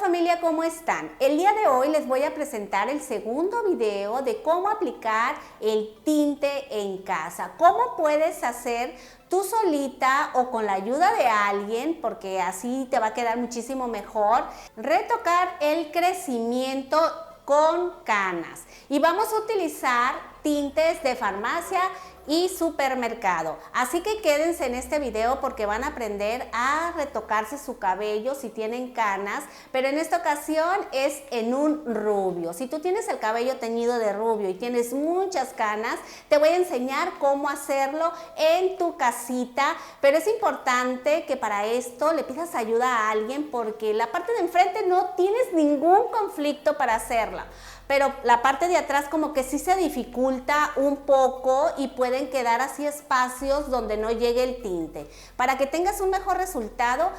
familia, ¿cómo están? El día de hoy les voy a presentar el segundo video de cómo aplicar el tinte en casa. ¿Cómo puedes hacer tú solita o con la ayuda de alguien, porque así te va a quedar muchísimo mejor, retocar el crecimiento con canas? Y vamos a utilizar tintes de farmacia y supermercado. Así que quédense en este video porque van a aprender a retocarse su cabello si tienen canas, pero en esta ocasión es en un rubio. Si tú tienes el cabello teñido de rubio y tienes muchas canas, te voy a enseñar cómo hacerlo en tu casita, pero es importante que para esto le pidas ayuda a alguien porque la parte de enfrente no tienes ningún conflicto para hacerla, pero la parte de atrás como que sí se dificulta un poco y pueden quedar así espacios donde no llegue el tinte. Para que tengas un mejor resultado,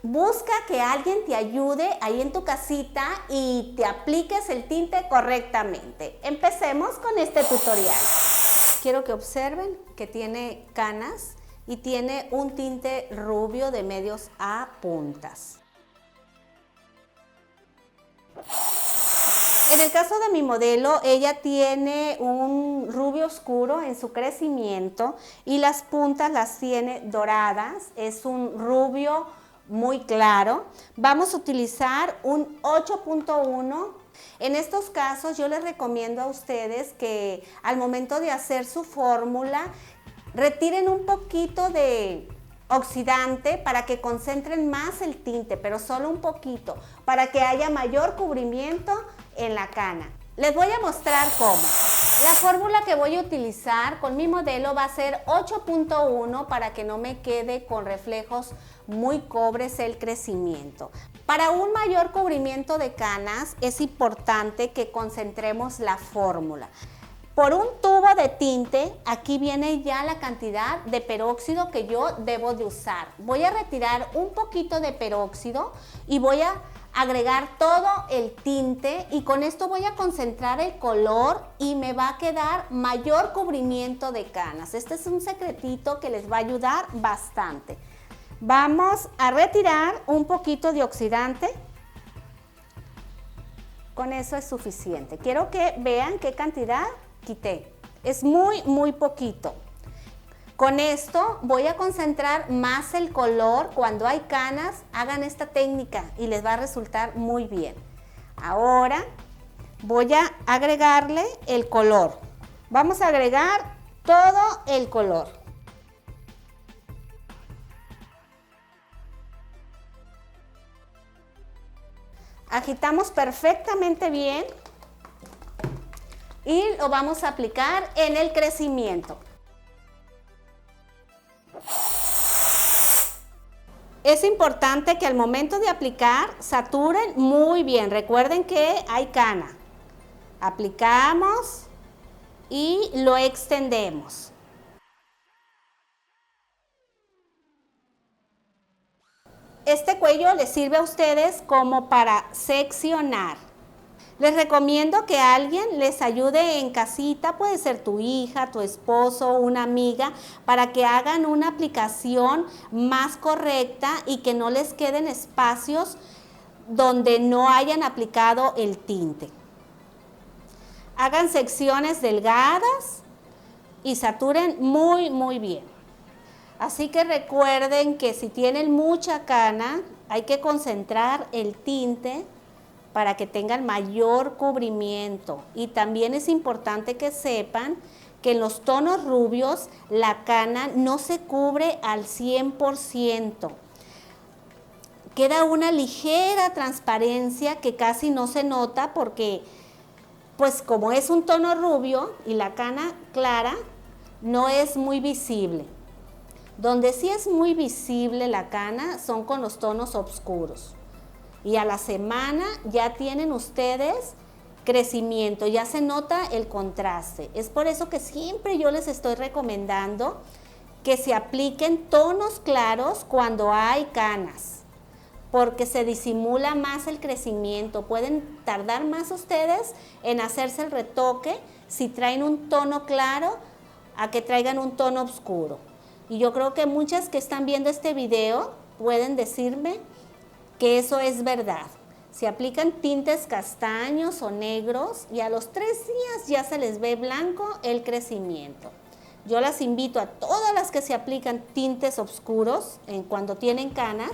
busca que alguien te ayude ahí en tu casita y te apliques el tinte correctamente. Empecemos con este tutorial. Quiero que observen que tiene canas y tiene un tinte rubio de medios a puntas. En el caso de mi modelo, ella tiene un rubio oscuro en su crecimiento y las puntas las tiene doradas. Es un rubio muy claro. Vamos a utilizar un 8.1. En estos casos yo les recomiendo a ustedes que al momento de hacer su fórmula retiren un poquito de oxidante para que concentren más el tinte, pero solo un poquito, para que haya mayor cubrimiento en la cana. Les voy a mostrar cómo. La fórmula que voy a utilizar con mi modelo va a ser 8.1 para que no me quede con reflejos muy cobres el crecimiento. Para un mayor cubrimiento de canas es importante que concentremos la fórmula. Por un tubo de tinte, aquí viene ya la cantidad de peróxido que yo debo de usar. Voy a retirar un poquito de peróxido y voy a agregar todo el tinte y con esto voy a concentrar el color y me va a quedar mayor cubrimiento de canas. Este es un secretito que les va a ayudar bastante. Vamos a retirar un poquito de oxidante. Con eso es suficiente. Quiero que vean qué cantidad quité. Es muy poquito. Con esto voy a concentrar más el color. Cuando hay canas, hagan esta técnica y les va a resultar muy bien. Ahora voy a agregarle el color. Vamos a agregar todo el color. Agitamos perfectamente bien y lo vamos a aplicar en el crecimiento. Es importante que al momento de aplicar saturen muy bien. Recuerden que hay cana. Aplicamos y lo extendemos. Este cuello les sirve a ustedes como para seccionar. Les recomiendo que alguien les ayude en casita, puede ser tu hija, tu esposo, una amiga, para que hagan una aplicación más correcta y que no les queden espacios donde no hayan aplicado el tinte. Hagan secciones delgadas y saturen muy bien. Así que recuerden que si tienen mucha cana, hay que concentrar el tinte para que tengan mayor cubrimiento. Y también es importante que sepan que en los tonos rubios la cana no se cubre al 100%. Queda una ligera transparencia que casi no se nota porque, pues como es un tono rubio y la cana clara, no es muy visible. Donde sí es muy visible la cana son con los tonos oscuros. Y a la semana ya tienen ustedes crecimiento, ya se nota el contraste. Es por eso que siempre yo les estoy recomendando que se apliquen tonos claros cuando hay canas, porque se disimula más el crecimiento. Pueden tardar más ustedes en hacerse el retoque si traen un tono claro a que traigan un tono oscuro. Y yo creo que muchas que están viendo este video pueden decirme que eso es verdad. Se aplican tintes castaños o negros y a los 3 días ya se les ve blanco el crecimiento. Yo las invito a todas las que se aplican tintes oscuros cuando tienen canas,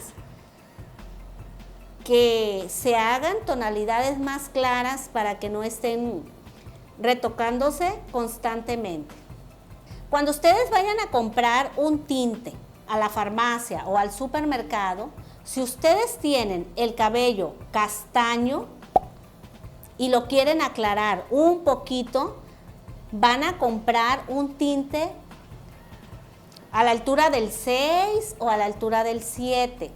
que se hagan tonalidades más claras para que no estén retocándose constantemente. Cuando ustedes vayan a comprar un tinte a la farmacia o al supermercado, si ustedes tienen el cabello castaño y lo quieren aclarar un poquito, van a comprar un tinte a la altura del 6 o a la altura del 7.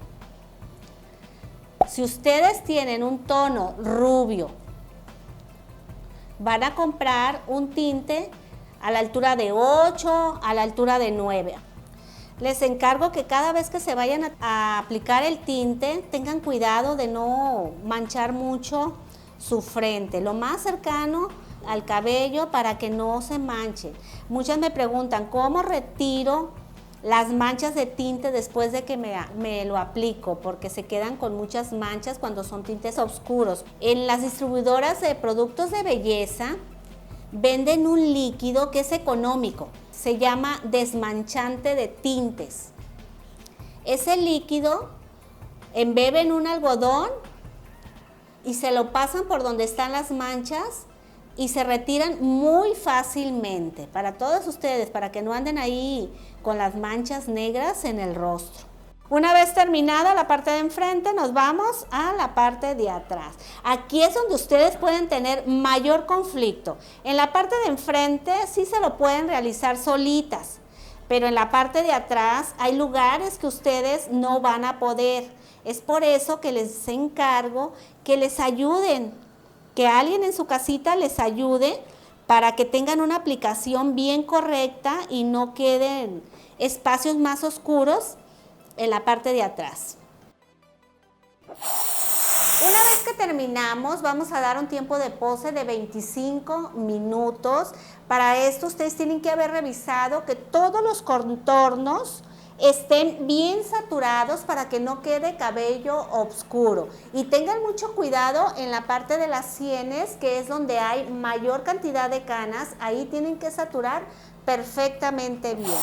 Si ustedes tienen un tono rubio, van a comprar un tinte a la altura de 8, a la altura de 9. Les encargo que cada vez que se vayan a aplicar el tinte, tengan cuidado de no manchar mucho su frente, lo más cercano al cabello para que no se manche. Muchas me preguntan, ¿cómo retiro las manchas de tinte después de que me lo aplico? Porque se quedan con muchas manchas cuando son tintes oscuros. En las distribuidoras de productos de belleza venden un líquido que es económico, se llama desmanchante de tintes. Ese líquido embeben un algodón y se lo pasan por donde están las manchas y se retiran muy fácilmente. Para todos ustedes, para que no anden ahí con las manchas negras en el rostro. Una vez terminada la parte de enfrente, nos vamos a la parte de atrás. Aquí es donde ustedes pueden tener mayor conflicto. En la parte de enfrente sí se lo pueden realizar solitas, pero en la parte de atrás hay lugares que ustedes no van a poder. Es por eso que les encargo que les ayuden, que alguien en su casita les ayude para que tengan una aplicación bien correcta y no queden espacios más oscuros en la parte de atrás. Una vez que terminamos, vamos a dar un tiempo de pose de 25 minutos. Para esto ustedes tienen que haber revisado que todos los contornos estén bien saturados para que no quede cabello oscuro. Y tengan mucho cuidado en la parte de las sienes, que es donde hay mayor cantidad de canas. Ahí tienen que saturar perfectamente bien.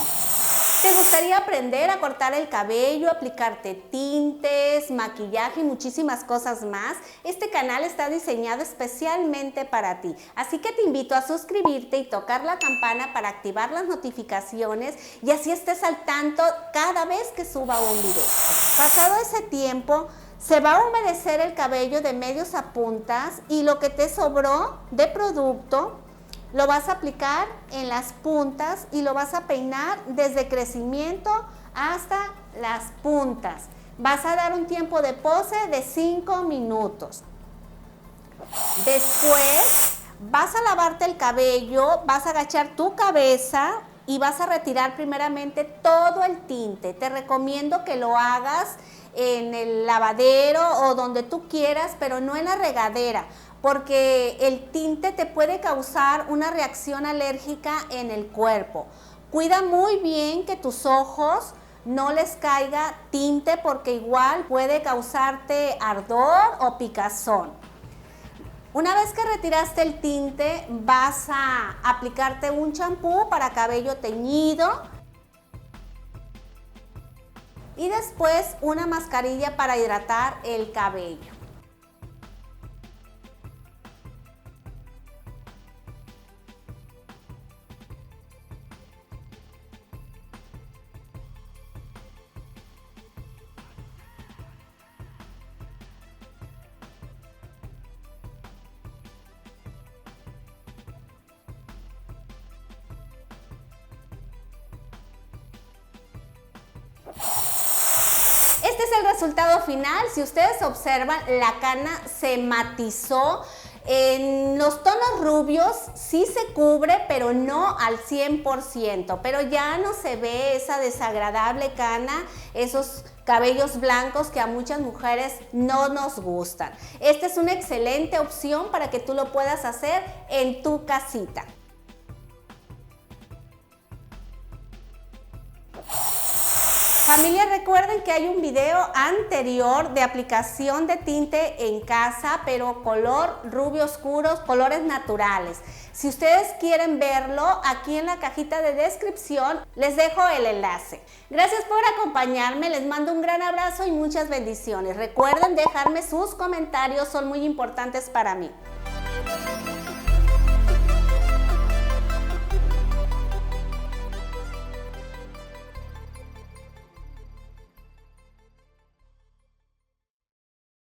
¿Te gustaría aprender a cortar el cabello, aplicarte tintes, maquillaje y muchísimas cosas más? Este canal está diseñado especialmente para ti, así que te invito a suscribirte y tocar la campana para activar las notificaciones y así estés al tanto cada vez que suba un video. Pasado ese tiempo, se va a humedecer el cabello de medios a puntas y lo que te sobró de producto lo vas a aplicar en las puntas y lo vas a peinar desde crecimiento hasta las puntas. Vas a dar un tiempo de pose de 5 minutos. Después vas a lavarte el cabello, vas a agachar tu cabeza y vas a retirar primeramente todo el tinte. Te recomiendo que lo hagas en el lavadero o donde tú quieras, pero no en la regadera, porque el tinte te puede causar una reacción alérgica en el cuerpo. Cuida muy bien que tus ojos no les caiga tinte porque igual puede causarte ardor o picazón. Una vez que retiraste el tinte, vas a aplicarte un champú para cabello teñido y después una mascarilla para hidratar el cabello. Este es el resultado final. Si ustedes observan, la cana se matizó. En los tonos rubios sí se cubre, pero no al 100%. Pero ya no se ve esa desagradable cana, esos cabellos blancos que a muchas mujeres no nos gustan. Esta es una excelente opción para que tú lo puedas hacer en tu casita. Familia, recuerden que hay un video anterior de aplicación de tinte en casa, pero color rubio oscuro, colores naturales. Si ustedes quieren verlo, aquí en la cajita de descripción les dejo el enlace. Gracias por acompañarme, les mando un gran abrazo y muchas bendiciones. Recuerden dejarme sus comentarios, son muy importantes para mí.